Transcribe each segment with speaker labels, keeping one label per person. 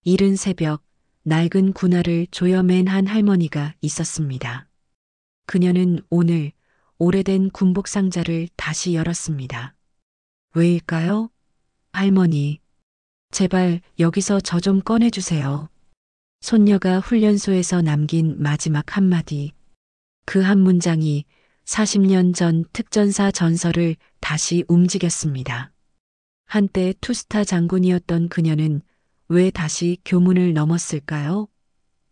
Speaker 1: 이른 새벽 낡은 군화를 조여맨 한 할머니가 있었습니다. 그녀는 오늘 오래된 군복 상자를 다시 열었습니다. 왜일까요? 할머니, 제발 여기서 저 좀 꺼내주세요. 손녀가 훈련소에서 남긴 마지막 한마디. 그 한 문장이 40년 전 특전사 전설을 다시 움직였습니다. 한때 투스타 장군이었던 그녀는 왜 다시 교문을 넘었을까요?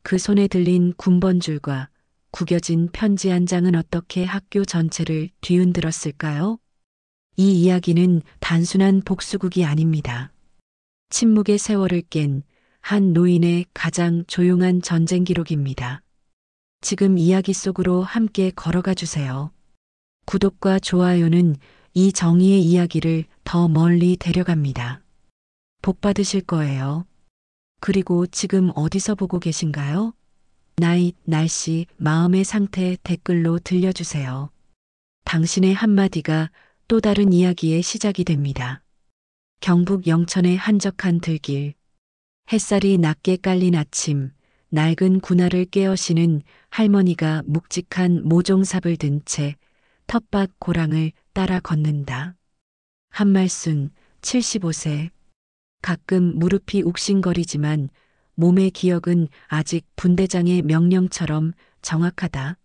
Speaker 1: 그 손에 들린 군번줄과 구겨진 편지 한 장은 어떻게 학교 전체를 뒤흔들었을까요? 이 이야기는 단순한 복수극이 아닙니다. 침묵의 세월을 깬 한 노인의 가장 조용한 전쟁 기록입니다. 지금 이야기 속으로 함께 걸어가 주세요. 구독과 좋아요는 이 정의의 이야기를 더 멀리 데려갑니다. 복 받으실 거예요. 그리고 지금 어디서 보고 계신가요? 나이, 날씨, 마음의 상태 댓글로 들려주세요. 당신의 한마디가 또 다른 이야기의 시작이 됩니다. 경북 영천의 한적한 들길. 햇살이 낮게 깔린 아침, 낡은 군화를 꿰어시는 할머니가 묵직한 모종삽을 든 채 텃밭 고랑을 따라 걷는다. 한말순 75세. 가끔 무릎이 욱신거리지만 몸의 기억은 아직 분대장의 명령처럼 정확하다.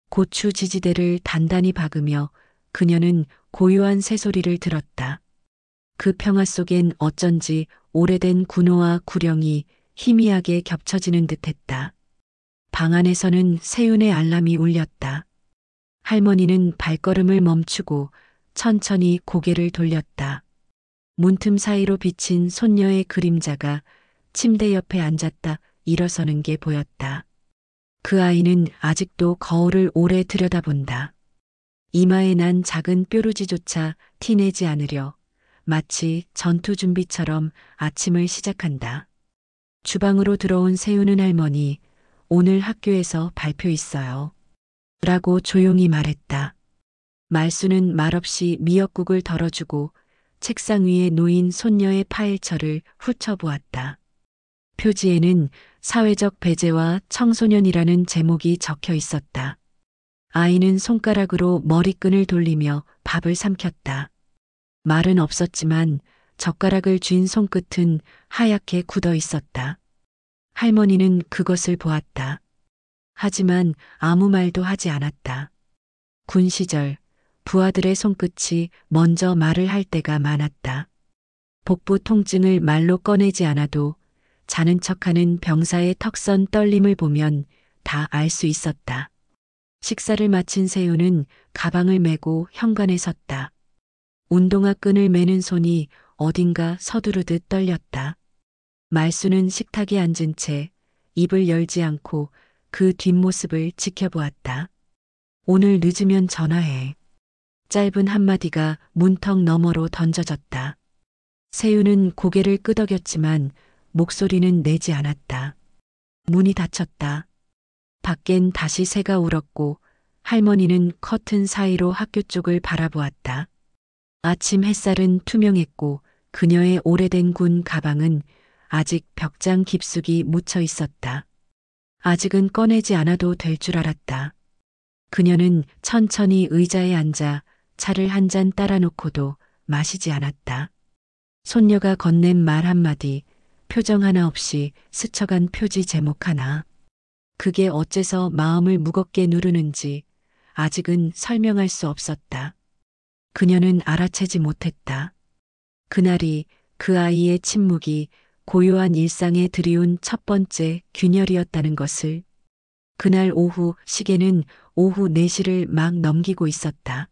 Speaker 1: 고추 지지대를 단단히 박으며 그녀는 고요한 새소리를 들었다. 그 평화 속엔 어쩐지 오래된 군호와 구령이 희미하게 겹쳐지는 듯했다. 방 안에서는 세윤의 알람이 울렸다. 할머니는 발걸음을 멈추고 천천히 고개를 돌렸다. 문틈 사이로 비친 손녀의 그림자가 침대 옆에 앉았다 일어서는 게 보였다. 그 아이는 아직도 거울을 오래 들여다본다. 이마에 난 작은 뾰루지조차 티내지 않으려 마치 전투 준비처럼 아침을 시작한다. 주방으로 들어온 세우는 할머니, 오늘 학교에서 발표 있어요. 라고 조용히 말했다. 말수는 말없이 미역국을 덜어주고 책상 위에 놓인 손녀의 파일처를 훑어보았다. 표지에는 사회적 배제와 청소년이라는 제목이 적혀 있었다. 아이는 손가락으로 머리끈을 돌리며 밥을 삼켰다. 말은 없었지만 젓가락을 쥔 손끝은 하얗게 굳어 있었다. 할머니는 그것을 보았다. 하지만 아무 말도 하지 않았다. 군 시절 부하들의 손끝이 먼저 말을 할 때가 많았다. 복부 통증을 말로 꺼내지 않아도 자는 척하는 병사의 턱선 떨림을 보면 다 알 수 있었다. 식사를 마친 세윤은 가방을 메고 현관에 섰다. 운동화 끈을 매는 손이 어딘가 서두르듯 떨렸다. 말수는 식탁에 앉은 채 입을 열지 않고 그 뒷모습을 지켜보았다. 오늘 늦으면 전화해. 짧은 한마디가 문턱 너머로 던져졌다. 세윤은 고개를 끄덕였지만 목소리는 내지 않았다. 문이 닫혔다. 밖엔 다시 새가 울었고 할머니는 커튼 사이로 학교 쪽을 바라보았다. 아침 햇살은 투명했고 그녀의 오래된 군 가방은 아직 벽장 깊숙이 묻혀 있었다. 아직은 꺼내지 않아도 될 줄 알았다. 그녀는 천천히 의자에 앉아 차를 한 잔 따라 놓고도 마시지 않았다. 손녀가 건넨 말 한마디, 표정 하나 없이 스쳐간 표지 제목 하나. 그게 어째서 마음을 무겁게 누르는지 아직은 설명할 수 없었다. 그녀는 알아채지 못했다. 그날이 그 아이의 침묵이 고요한 일상에 들이운 첫 번째 균열이었다는 것을. 그날 오후 시계는 오후 4시를 막 넘기고 있었다.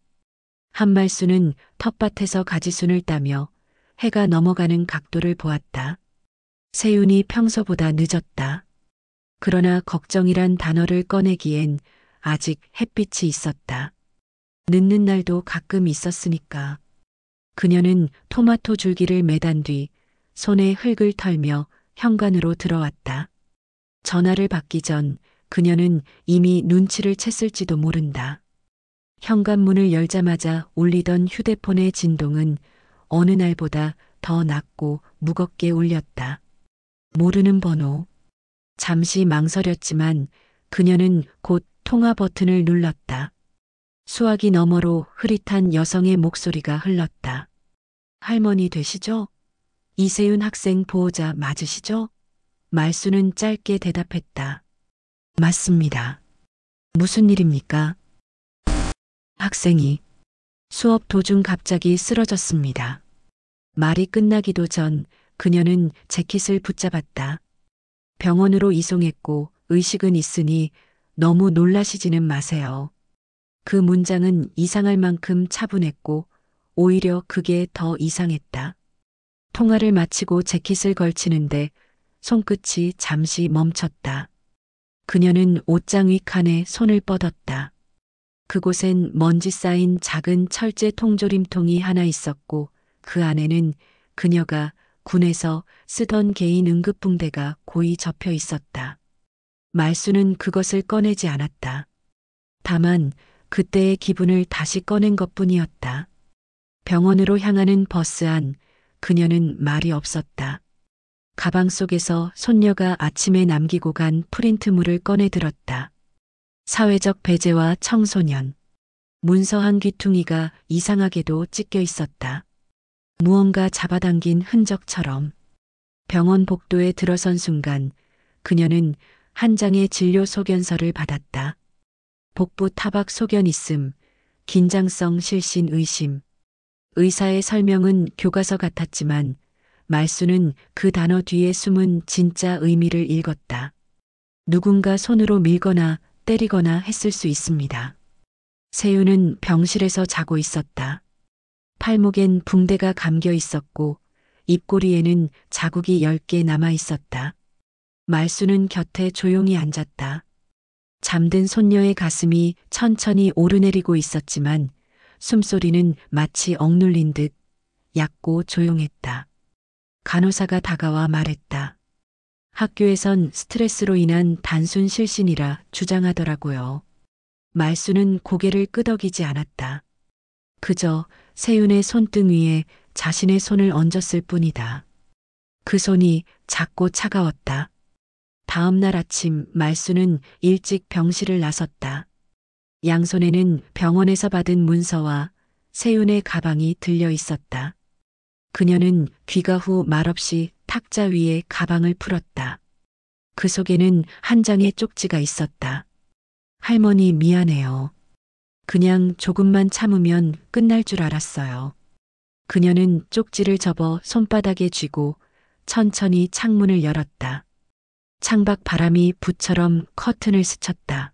Speaker 1: 한말수는 텃밭에서 가지순을 따며 해가 넘어가는 각도를 보았다. 세윤이 평소보다 늦었다. 그러나 걱정이란 단어를 꺼내기엔 아직 햇빛이 있었다. 늦는 날도 가끔 있었으니까. 그녀는 토마토 줄기를 매단 뒤 손에 흙을 털며 현관으로 들어왔다. 전화를 받기 전 그녀는 이미 눈치를 챘을지도 모른다. 현관문을 열자마자 울리던 휴대폰의 진동은 어느 날보다 더 낮고 무겁게 울렸다. 모르는 번호. 잠시 망설였지만 그녀는 곧 통화 버튼을 눌렀다. 수화기 너머로 흐릿한 여성의 목소리가 흘렀다. 할머니 되시죠? 이세윤 학생 보호자 맞으시죠? 말수는 짧게 대답했다. 맞습니다. 무슨 일입니까? 학생이 수업 도중 갑자기 쓰러졌습니다. 말이 끝나기도 전 그녀는 재킷을 붙잡았다. 병원으로 이송했고 의식은 있으니 너무 놀라시지는 마세요. 그 문장은 이상할 만큼 차분했고 오히려 그게 더 이상했다. 통화를 마치고 재킷을 걸치는데 손끝이 잠시 멈췄다. 그녀는 옷장 위 칸에 손을 뻗었다. 그곳엔 먼지 쌓인 작은 철제 통조림통이 하나 있었고 그 안에는 그녀가 군에서 쓰던 개인 응급붕대가 고이 접혀 있었다. 말수는 그것을 꺼내지 않았다. 다만 그때의 기분을 다시 꺼낸 것뿐이었다. 병원으로 향하는 버스 안 그녀는 말이 없었다. 가방 속에서 손녀가 아침에 남기고 간 프린트물을 꺼내 들었다. 사회적 배제와 청소년. 문서 한 귀퉁이가 이상하게도 찢겨 있었다. 무언가 잡아당긴 흔적처럼. 병원 복도에 들어선 순간 그녀는 한 장의 진료 소견서를 받았다. 복부 타박 소견 있음, 긴장성 실신 의심. 의사의 설명은 교과서 같았지만 말수는 그 단어 뒤에 숨은 진짜 의미를 읽었다. 누군가 손으로 밀거나 때리거나 했을 수 있습니다. 세윤은 병실에서 자고 있었다. 팔목엔 붕대가 감겨 있었고 입꼬리에는 자국이 10개 남아 있었다. 말수는 곁에 조용히 앉았다. 잠든 손녀의 가슴이 천천히 오르내리고 있었지만 숨소리는 마치 억눌린 듯 얕고 조용했다. 간호사가 다가와 말했다. 학교에선 스트레스로 인한 단순 실신이라 주장하더라고요. 말수는 고개를 끄덕이지 않았다. 그저 세윤의 손등 위에 자신의 손을 얹었을 뿐이다. 그 손이 작고 차가웠다. 다음 날 아침 말수는 일찍 병실을 나섰다. 양손에는 병원에서 받은 문서와 세윤의 가방이 들려 있었다. 그녀는 귀가 후 말없이 탁자 위에 가방을 풀었다. 그 속에는 한 장의 쪽지가 있었다. 할머니 미안해요. 그냥 조금만 참으면 끝날 줄 알았어요. 그녀는 쪽지를 접어 손바닥에 쥐고 천천히 창문을 열었다. 창밖 바람이 붓처럼 커튼을 스쳤다.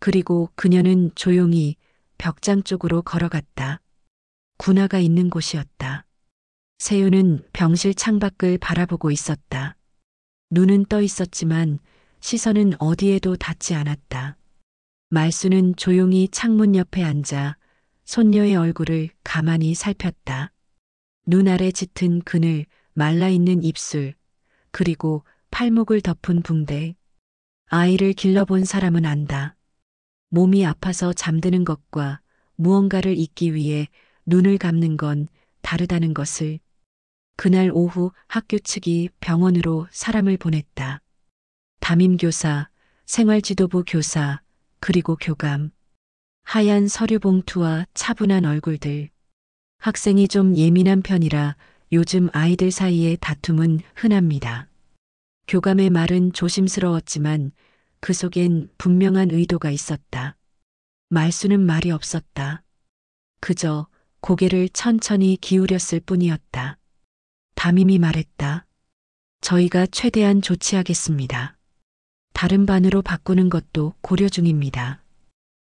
Speaker 1: 그리고 그녀는 조용히 벽장 쪽으로 걸어갔다. 군화가 있는 곳이었다. 세윤은 병실 창밖을 바라보고 있었다. 눈은 떠 있었지만 시선은 어디에도 닿지 않았다. 말수는 조용히 창문 옆에 앉아 손녀의 얼굴을 가만히 살폈다. 눈 아래 짙은 그늘, 말라있는 입술, 그리고 팔목을 덮은 붕대. 아이를 길러본 사람은 안다. 몸이 아파서 잠드는 것과 무언가를 잊기 위해 눈을 감는 건 다르다는 것을. 그날 오후 학교 측이 병원으로 사람을 보냈다. 담임교사, 생활지도부 교사, 그리고 교감. 하얀 서류 봉투와 차분한 얼굴들. 학생이 좀 예민한 편이라 요즘 아이들 사이의 다툼은 흔합니다. 교감의 말은 조심스러웠지만 그 속엔 분명한 의도가 있었다. 말수는 말이 없었다. 그저 고개를 천천히 기울였을 뿐이었다. 담임이 말했다. 저희가 최대한 조치하겠습니다. 다른 반으로 바꾸는 것도 고려 중입니다.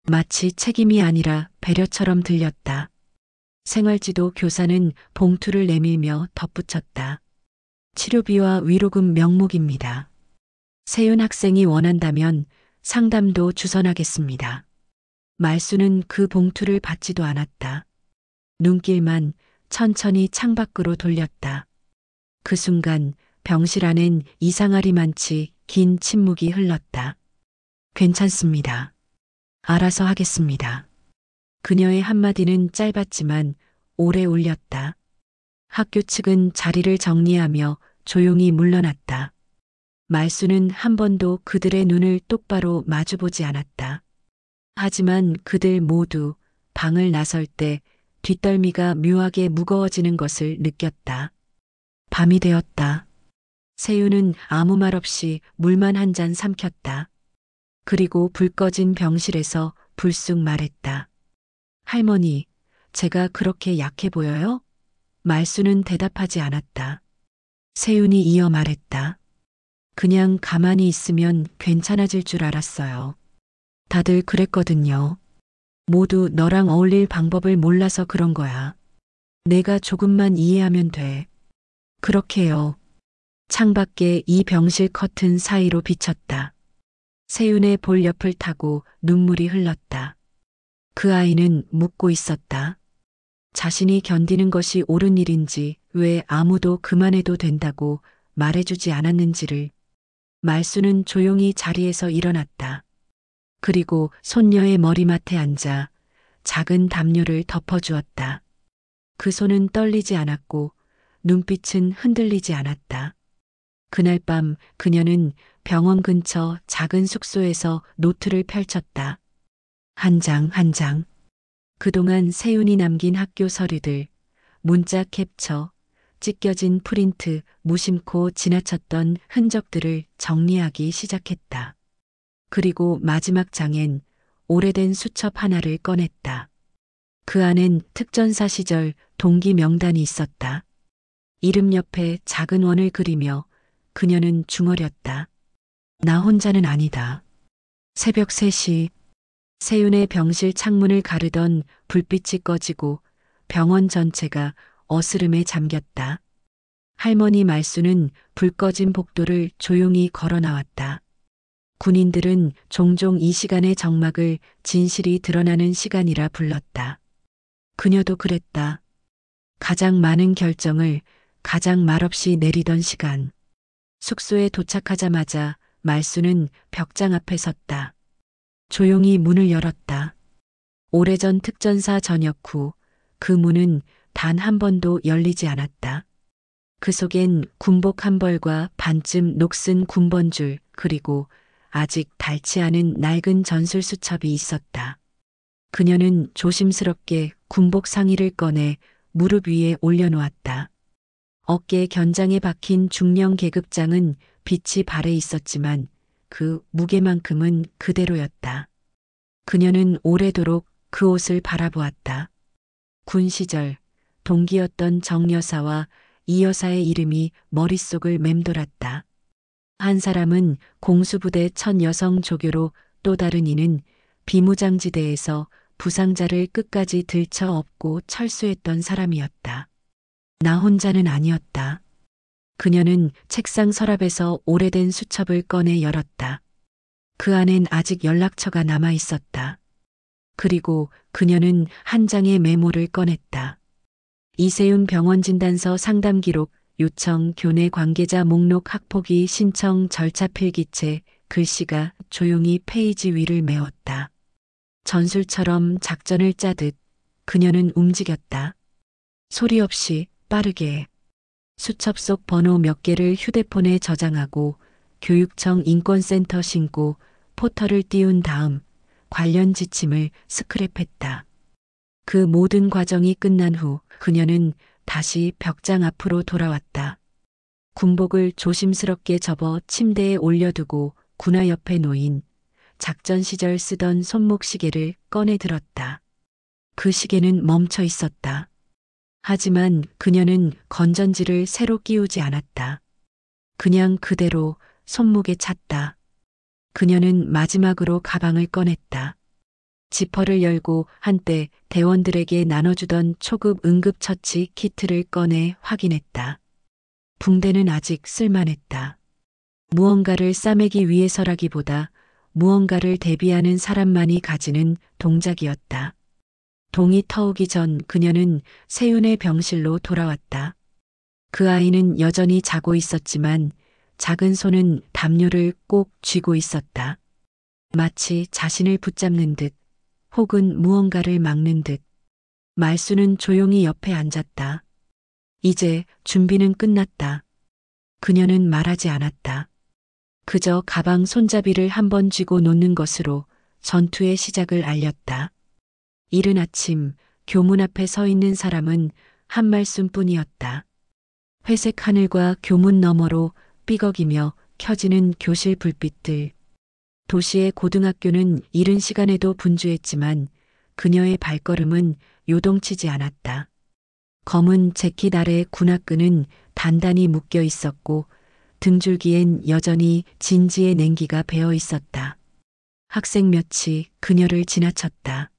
Speaker 1: 마치 책임이 아니라 배려처럼 들렸다. 생활지도 교사는 봉투를 내밀며 덧붙였다. 치료비와 위로금 명목입니다. 세윤 학생이 원한다면 상담도 주선하겠습니다. 말수는 그 봉투를 받지도 않았다. 눈길만 천천히 창밖으로 돌렸다. 그 순간 병실 안엔 이상하리만치 긴 침묵이 흘렀다. 괜찮습니다. 알아서 하겠습니다. 그녀의 한마디는 짧았지만 오래 울렸다. 학교 측은 자리를 정리하며 조용히 물러났다. 말수는 한 번도 그들의 눈을 똑바로 마주보지 않았다. 하지만 그들 모두 방을 나설 때 뒷덜미가 묘하게 무거워지는 것을 느꼈다. 밤이 되었다. 세윤은 아무 말 없이 물만 한 잔 삼켰다. 그리고 불 꺼진 병실에서 불쑥 말했다. 할머니, 제가 그렇게 약해 보여요? 말수는 대답하지 않았다. 세윤이 이어 말했다. 그냥 가만히 있으면 괜찮아질 줄 알았어요. 다들 그랬거든요. 모두 너랑 어울릴 방법을 몰라서 그런 거야. 내가 조금만 이해하면 돼. 그렇게요. 창밖에 이 병실 커튼 사이로 비쳤다. 세윤의 볼 옆을 타고 눈물이 흘렀다. 그 아이는 묻고 있었다. 자신이 견디는 것이 옳은 일인지 왜 아무도 그만해도 된다고 말해주지 않았는지를. 말수는 조용히 자리에서 일어났다. 그리고 손녀의 머리맡에 앉아 작은 담요를 덮어주었다. 그 손은 떨리지 않았고 눈빛은 흔들리지 않았다. 그날 밤 그녀는 병원 근처 작은 숙소에서 노트를 펼쳤다. 한 장 한 장. 그동안 세윤이 남긴 학교 서류들, 문자 캡처, 찢겨진 프린트, 무심코 지나쳤던 흔적들을 정리하기 시작했다. 그리고 마지막 장엔 오래된 수첩 하나를 꺼냈다. 그 안엔 특전사 시절 동기 명단이 있었다. 이름 옆에 작은 원을 그리며 그녀는 중얼였다. 나 혼자는 아니다. 새벽 3시 세윤의 병실 창문을 가르던 불빛이 꺼지고 병원 전체가 어스름에 잠겼다. 할머니 말수는 불 꺼진 복도를 조용히 걸어 나왔다. 군인들은 종종 이 시간의 정막을 진실이 드러나는 시간이라 불렀다. 그녀도 그랬다. 가장 많은 결정을 가장 말없이 내리던 시간. 숙소에 도착하자마자 말수는 벽장 앞에 섰다. 조용히 문을 열었다. 오래전 특전사 전역 후 그 문은 단 한 번도 열리지 않았다. 그 속엔 군복 한 벌과 반쯤 녹슨 군번줄 그리고 아직 닳지 않은 낡은 전술 수첩이 있었다. 그녀는 조심스럽게 군복 상의를 꺼내 무릎 위에 올려놓았다. 어깨 견장에 박힌 중령 계급장은 빛이 발해 있었지만 그 무게만큼은 그대로였다. 그녀는 오래도록 그 옷을 바라보았다. 군 시절 동기였던 정 여사와 이 여사의 이름이 머릿속을 맴돌았다. 한 사람은 공수부대 첫 여성 조교로 또 다른 이는 비무장지대에서 부상자를 끝까지 들쳐 업고 철수했던 사람이었다. 나 혼자는 아니었다. 그녀는 책상 서랍에서 오래된 수첩을 꺼내 열었다. 그 안엔 아직 연락처가 남아 있었다. 그리고 그녀는 한 장의 메모를 꺼냈다. 이세윤 병원 진단서 상담 기록, 요청 교내 관계자 목록 학폭위 신청 절차 필기체, 글씨가 조용히 페이지 위를 메웠다. 전술처럼 작전을 짜듯 그녀는 움직였다. 소리 없이 빠르게. 수첩 속 번호 몇 개를 휴대폰에 저장하고 교육청 인권센터 신고 포털을 띄운 다음 관련 지침을 스크랩했다. 그 모든 과정이 끝난 후 그녀는 다시 벽장 앞으로 돌아왔다. 군복을 조심스럽게 접어 침대에 올려두고 군화 옆에 놓인 작전 시절 쓰던 손목 시계를 꺼내 들었다. 그 시계는 멈춰 있었다. 하지만 그녀는 건전지를 새로 끼우지 않았다. 그냥 그대로 손목에 찼다. 그녀는 마지막으로 가방을 꺼냈다. 지퍼를 열고 한때 대원들에게 나눠주던 초급 응급처치 키트를 꺼내 확인했다. 붕대는 아직 쓸만했다. 무언가를 싸매기 위해서라기보다 무언가를 대비하는 사람만이 가지는 동작이었다. 동이 터오기 전 그녀는 세윤의 병실로 돌아왔다. 그 아이는 여전히 자고 있었지만 작은 손은 담요를 꼭 쥐고 있었다. 마치 자신을 붙잡는 듯 혹은 무언가를 막는 듯. 말수는 조용히 옆에 앉았다. 이제 준비는 끝났다. 그녀는 말하지 않았다. 그저 가방 손잡이를 한번 쥐고 놓는 것으로 전투의 시작을 알렸다. 이른 아침 교문 앞에 서 있는 사람은 한 말씀뿐이었다. 회색 하늘과 교문 너머로 삐걱이며 켜지는 교실 불빛들. 도시의 고등학교는 이른 시간에도 분주했지만 그녀의 발걸음은 요동치지 않았다. 검은 재킷 아래 군화끈은 단단히 묶여 있었고 등줄기엔 여전히 진지의 냉기가 배어 있었다. 학생 몇이 그녀를 지나쳤다.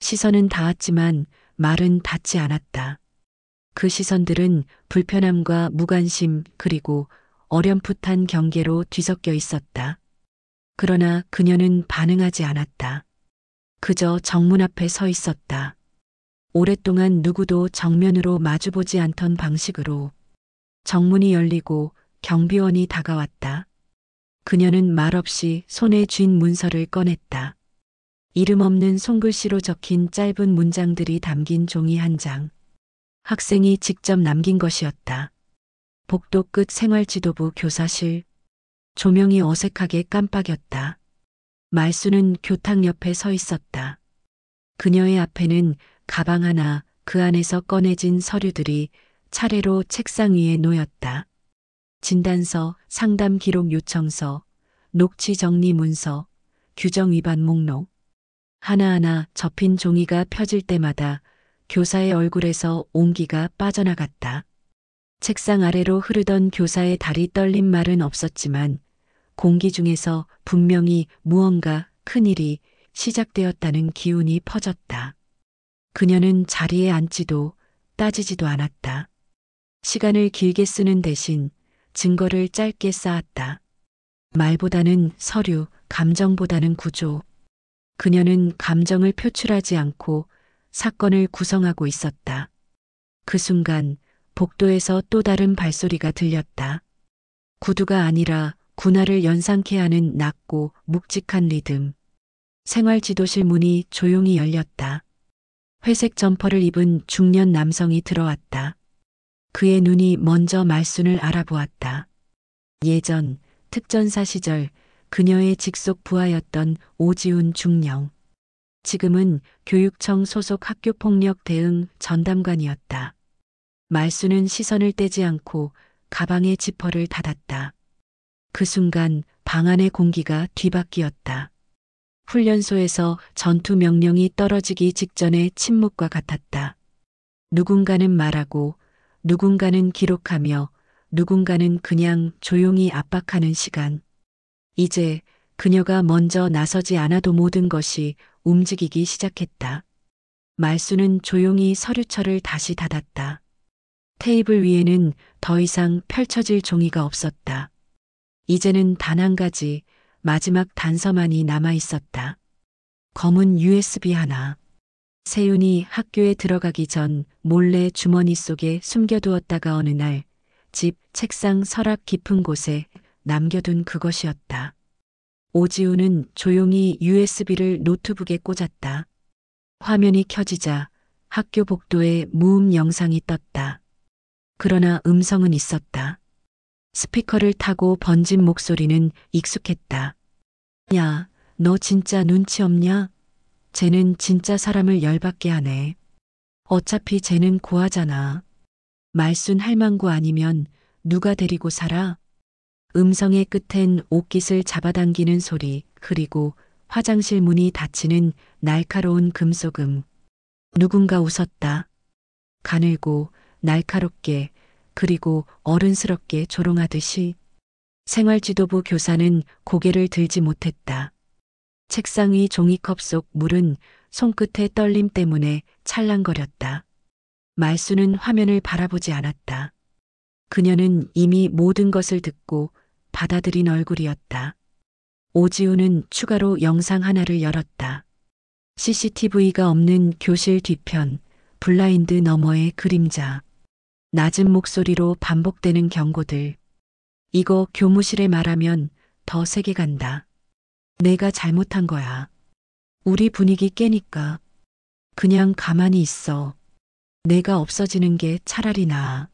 Speaker 1: 시선은 닿았지만 말은 닿지 않았다. 그 시선들은 불편함과 무관심 그리고 어렴풋한 경계로 뒤섞여 있었다. 그러나 그녀는 반응하지 않았다. 그저 정문 앞에 서 있었다. 오랫동안 누구도 정면으로 마주보지 않던 방식으로. 정문이 열리고 경비원이 다가왔다. 그녀는 말없이 손에 쥔 문서를 꺼냈다. 이름 없는 손글씨로 적힌 짧은 문장들이 담긴 종이 한 장. 학생이 직접 남긴 것이었다. 복도 끝 생활지도부 교사실. 조명이 어색하게 깜빡였다. 말수는 교탁 옆에 서 있었다. 그녀의 앞에는 가방 하나, 그 안에서 꺼내진 서류들이 차례로 책상 위에 놓였다. 진단서, 상담 기록 요청서, 녹취 정리 문서, 규정 위반 목록. 하나하나 접힌 종이가 펴질 때마다 교사의 얼굴에서 온기가 빠져나갔다. 책상 아래로 흐르던 교사의 다리 떨린 말은 없었지만 공기 중에서 분명히 무언가 큰일이 시작되었다는 기운이 퍼졌다. 그녀는 자리에 앉지도 따지지도 않았다. 시간을 길게 쓰는 대신 증거를 짧게 쌓았다. 말보다는 서류, 감정보다는 구조. 그녀는 감정을 표출하지 않고 사건을 구성하고 있었다. 그 순간 복도에서 또 다른 발소리가 들렸다. 구두가 아니라 군화를 연상케 하는 낮고 묵직한 리듬. 생활지도실 문이 조용히 열렸다. 회색 점퍼를 입은 중년 남성이 들어왔다. 그의 눈이 먼저 말순을 알아보았다. 예전 특전사 시절 그녀의 직속 부하였던 오지훈 중령. 지금은 교육청 소속 학교폭력 대응 전담관이었다. 말순은 시선을 떼지 않고 가방의 지퍼를 닫았다. 그 순간 방 안의 공기가 뒤바뀌었다. 훈련소에서 전투 명령이 떨어지기 직전의 침묵과 같았다. 누군가는 말하고 누군가는 기록하며 누군가는 그냥 조용히 압박하는 시간. 이제 그녀가 먼저 나서지 않아도 모든 것이 움직이기 시작했다. 말수는 조용히 서류철을 다시 닫았다. 테이블 위에는 더 이상 펼쳐질 종이가 없었다. 이제는 단 한 가지 마지막 단서만이 남아 있었다. 검은 USB 하나. 세윤이 학교에 들어가기 전 몰래 주머니 속에 숨겨두었다가 어느 날 집 책상 서랍 깊은 곳에 남겨둔 그것이었다. 오지우는 조용히 USB를 노트북에 꽂았다. 화면이 켜지자 학교 복도에 무음 영상이 떴다. 그러나 음성은 있었다. 스피커를 타고 번진 목소리는 익숙했다. 야, 너 진짜 눈치 없냐? 쟤는 진짜 사람을 열받게 하네. 어차피 쟤는 고아잖아. 말순 할망구 아니면 누가 데리고 살아? 음성의 끝엔 옷깃을 잡아당기는 소리, 그리고 화장실 문이 닫히는 날카로운 금속음. 누군가 웃었다. 가늘고 날카롭게 그리고 어른스럽게 조롱하듯이. 생활지도부 교사는 고개를 들지 못했다. 책상 위 종이컵 속 물은 손끝의 떨림 때문에 찰랑거렸다. 말수는 화면을 바라보지 않았다. 그녀는 이미 모든 것을 듣고 받아들인 얼굴이었다. 오지우는 추가로 영상 하나를 열었다. CCTV가 없는 교실 뒤편, 블라인드 너머의 그림자. 낮은 목소리로 반복되는 경고들. 이거 교무실에 말하면 더 세게 간다. 내가 잘못한 거야. 우리 분위기 깨니까. 그냥 가만히 있어. 내가 없어지는 게 차라리 나아.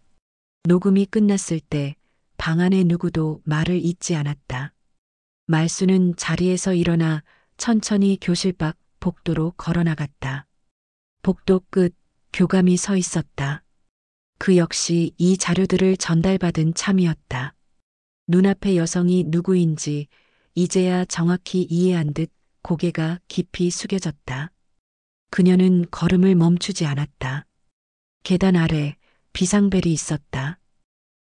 Speaker 1: 녹음이 끝났을 때 방 안에 누구도 말을 잇지 않았다. 말수는 자리에서 일어나 천천히 교실 밖 복도로 걸어나갔다. 복도 끝 교감이 서 있었다. 그 역시 이 자료들을 전달받은 참이었다. 눈앞의 여성이 누구인지 이제야 정확히 이해한 듯 고개가 깊이 숙여졌다. 그녀는 걸음을 멈추지 않았다. 계단 아래 비상벨이 있었다.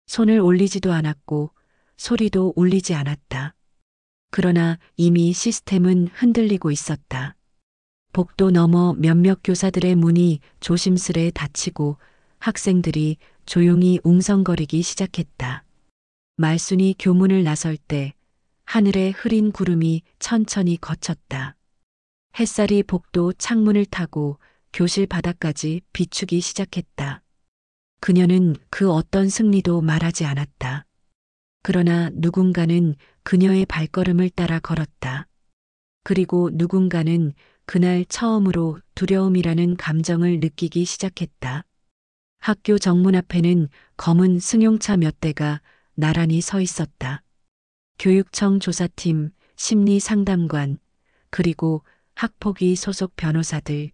Speaker 1: 손을 올리지도 않았고 소리도 울리지 않았다. 그러나 이미 시스템은 흔들리고 있었다. 복도 너머 몇몇 교사들의 문이 조심스레 닫히고 학생들이 조용히 웅성거리기 시작했다. 말순이 교문을 나설 때 하늘에 흐린 구름이 천천히 걷혔다. 햇살이 복도 창문을 타고 교실 바닥까지 비추기 시작했다. 그녀는 그 어떤 승리도 말하지 않았다. 그러나 누군가는 그녀의 발걸음을 따라 걸었다. 그리고 누군가는 그날 처음으로 두려움이라는 감정을 느끼기 시작했다. 학교 정문 앞에는 검은 승용차 몇 대가 나란히 서 있었다. 교육청 조사팀, 심리상담관, 그리고 학폭위 소속 변호사들.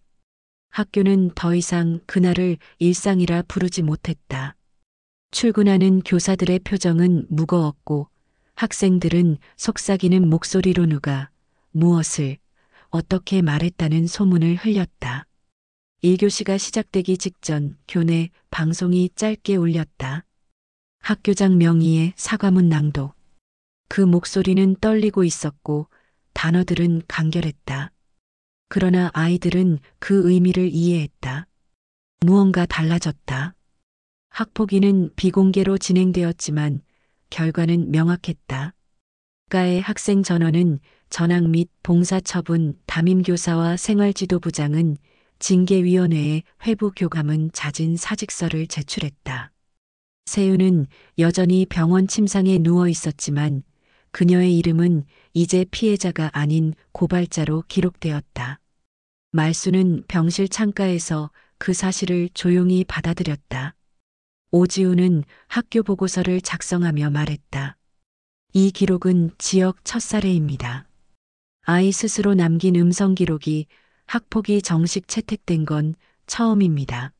Speaker 1: 학교는 더 이상 그날을 일상이라 부르지 못했다. 출근하는 교사들의 표정은 무거웠고 학생들은 속삭이는 목소리로 누가 무엇을 어떻게 말했다는 소문을 흘렸다. 1교시가 시작되기 직전 교내 방송이 짧게 울렸다. 학교장 명의의 사과문 낭독. 그 목소리는 떨리고 있었고 단어들은 간결했다. 그러나 아이들은 그 의미를 이해했다. 무언가 달라졌다. 학폭위는 비공개로 진행되었지만 결과는 명확했다. 가의 학생 전원은 전학 및 봉사처분 담임교사와 생활지도부장은 징계위원회에 회부 교감은 잦은 사직서를 제출했다. 세윤은 여전히 병원 침상에 누워 있었지만 그녀의 이름은 이제 피해자가 아닌 고발자로 기록되었다. 말수는 병실 창가에서 그 사실을 조용히 받아들였다. 오지우는 학교 보고서를 작성하며 말했다. 이 기록은 지역 첫 사례입니다. 아이 스스로 남긴 음성 기록이 학폭이 정식 채택된 건 처음입니다.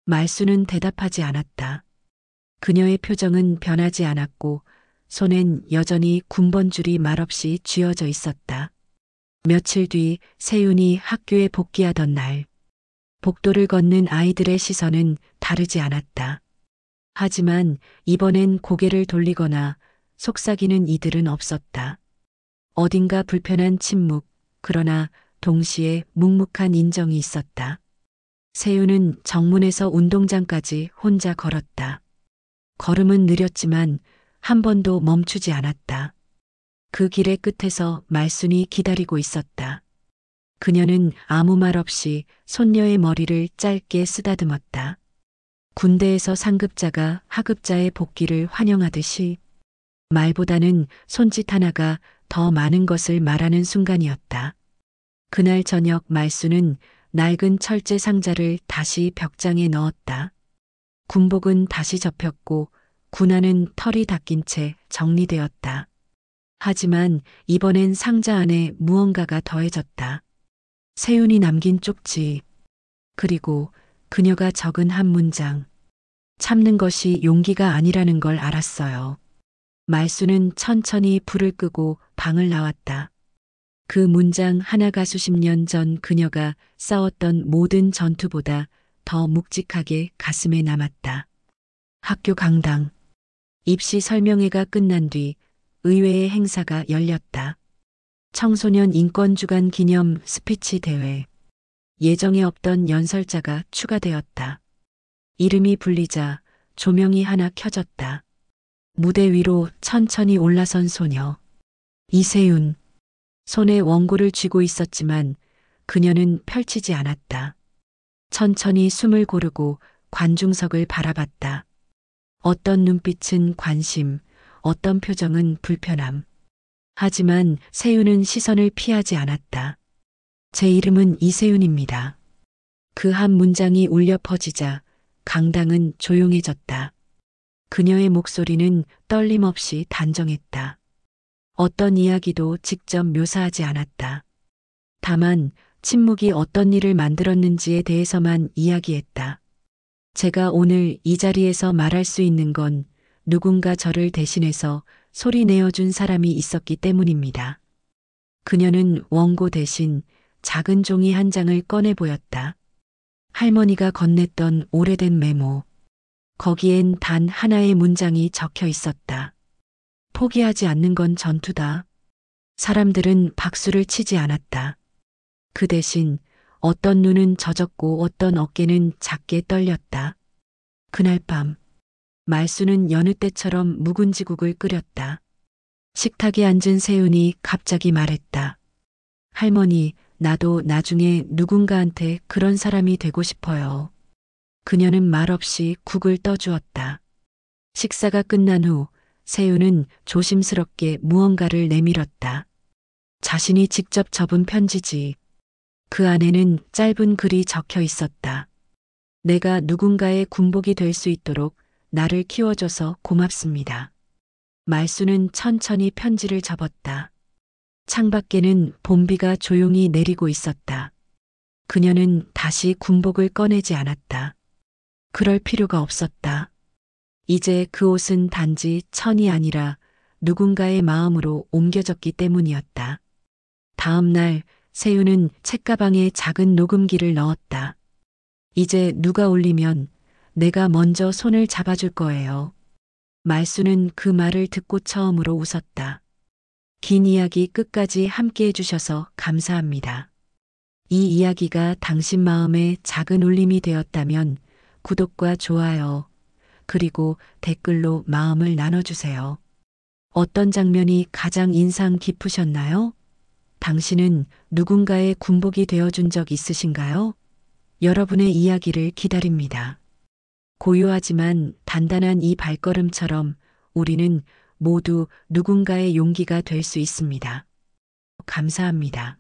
Speaker 1: 말수는 대답하지 않았다. 그녀의 표정은 변하지 않았고 손엔 여전히 군번줄이 말없이 쥐어져 있었다. 며칠 뒤 세윤이 학교에 복귀하던 날, 복도를 걷는 아이들의 시선은 다르지 않았다. 하지만 이번엔 고개를 돌리거나 속삭이는 이들은 없었다. 어딘가 불편한 침묵, 그러나 동시에 묵묵한 인정이 있었다. 세윤은 정문에서 운동장까지 혼자 걸었다. 걸음은 느렸지만 한 번도 멈추지 않았다. 그 길의 끝에서 말순이 기다리고 있었다. 그녀는 아무 말 없이 손녀의 머리를 짧게 쓰다듬었다. 군대에서 상급자가 하급자의 복귀를 환영하듯이 말보다는 손짓 하나가 더 많은 것을 말하는 순간이었다. 그날 저녁 말수는 낡은 철제 상자를 다시 벽장에 넣었다. 군복은 다시 접혔고 군화는 털이 닦인 채 정리되었다. 하지만 이번엔 상자 안에 무언가가 더해졌다. 세윤이 남긴 쪽지, 그리고 그녀가 적은 한 문장. 참는 것이 용기가 아니라는 걸 알았어요. 말수는 천천히 불을 끄고 방을 나왔다. 그 문장 하나가 수십 년 전 그녀가 싸웠던 모든 전투보다 더 묵직하게 가슴에 남았다. 학교 강당. 입시 설명회가 끝난 뒤 의회의 행사가 열렸다. 청소년 인권주간 기념 스피치 대회. 예정에 없던 연설자가 추가되었다. 이름이 불리자 조명이 하나 켜졌다. 무대 위로 천천히 올라선 소녀. 이세윤. 손에 원고를 쥐고 있었지만 그녀는 펼치지 않았다. 천천히 숨을 고르고 관중석을 바라봤다. 어떤 눈빛은 관심, 어떤 표정은 불편함. 하지만 세윤은 시선을 피하지 않았다. 제 이름은 이세윤입니다. 그 한 문장이 울려 퍼지자 강당은 조용해졌다. 그녀의 목소리는 떨림 없이 단정했다. 어떤 이야기도 직접 묘사하지 않았다. 다만 침묵이 어떤 일을 만들었는지에 대해서만 이야기했다. 제가 오늘 이 자리에서 말할 수 있는 건 누군가 저를 대신해서 소리 내어준 사람이 있었기 때문입니다. 그녀는 원고 대신 작은 종이 한 장을 꺼내 보였다. 할머니가 건넸던 오래된 메모. 거기엔 단 하나의 문장이 적혀 있었다. 포기하지 않는 건 전투다. 사람들은 박수를 치지 않았다. 그 대신 어떤 눈은 젖었고 어떤 어깨는 작게 떨렸다. 그날 밤 말수는 여느 때처럼 묵은지국을 끓였다. 식탁에 앉은 세윤이 갑자기 말했다. 할머니, 나도 나중에 누군가한테 그런 사람이 되고 싶어요. 그녀는 말없이 국을 떠주었다. 식사가 끝난 후 세윤은 조심스럽게 무언가를 내밀었다. 자신이 직접 접은 편지지. 그 안에는 짧은 글이 적혀 있었다. 내가 누군가의 군복이 될 수 있도록 나를 키워줘서 고맙습니다. 말수는 천천히 편지를 접었다. 창밖에는 봄비가 조용히 내리고 있었다. 그녀는 다시 군복을 꺼내지 않았다. 그럴 필요가 없었다. 이제 그 옷은 단지 천이 아니라 누군가의 마음으로 옮겨졌기 때문이었다. 다음 날 세윤은 책가방에 작은 녹음기를 넣었다. 이제 누가 울리면 내가 먼저 손을 잡아줄 거예요. 말수는 그 말을 듣고 처음으로 웃었다. 긴 이야기 끝까지 함께 해주셔서 감사합니다. 이 이야기가 당신 마음에 작은 울림이 되었다면 구독과 좋아요, 그리고 댓글로 마음을 나눠주세요. 어떤 장면이 가장 인상 깊으셨나요? 당신은 누군가의 군복이 되어준 적 있으신가요? 여러분의 이야기를 기다립니다. 고요하지만 단단한 이 발걸음처럼 우리는 모두 누군가의 용기가 될 수 있습니다. 감사합니다.